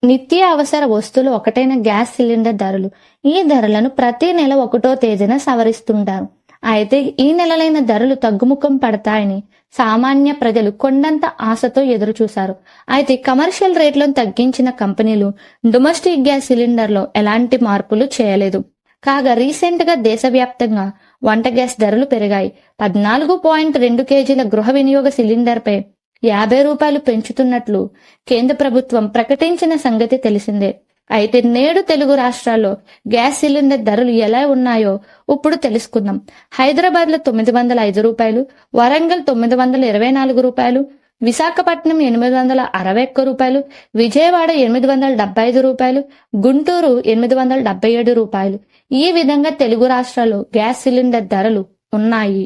నిత్య అవసర వస్తువులు ఒకటైన గ్యాస్ సిలిండర్ ధరలు. ఈ ధరలను ప్రతి నెల 1వ తేదీన సవరిస్తుంటారు. అయితే ఈ నెలలైన ధరలు తగ్గుముఖం పడతాయని సామాన్య ప్రజలు కొండంత ఆశతో ఎదురుచూశారు. అయితే కమర్షియల్ రేట్లను తగ్గించిన కంపెనీలు డొమెస్టిక్ గ్యాస్ సిలిండర్లో ఎలాంటి మార్పులు చేయలేదు. కాగా రీసెంట్ గా దేశవ్యాప్తంగా వంట గ్యాస్ ధరలు పెరిగాయి. 14.2 కేజీల గృహ వినియోగ సిలిండర్ పై రూ. 50 పెంచుతున్నట్లు కేంద్ర ప్రభుత్వం ప్రకటించిన సంగతి తెలిసిందే. అయితే నేడు తెలుగు రాష్ట్రాల్లో గ్యాస్ సిలిండర్ ధరలు ఎలా ఉన్నాయో ఇప్పుడు తెలుసుకుందాం. హైదరాబాద్ లో రూ. 905, వరంగల్ రూ. 924, విశాఖపట్నం రూ. 861, విజయవాడ రూ. 875, గుంటూరు రూ. 877. ఈ విధంగా తెలుగు రాష్ట్రాల్లో గ్యాస్ సిలిండర్ ధరలు ఉన్నాయి.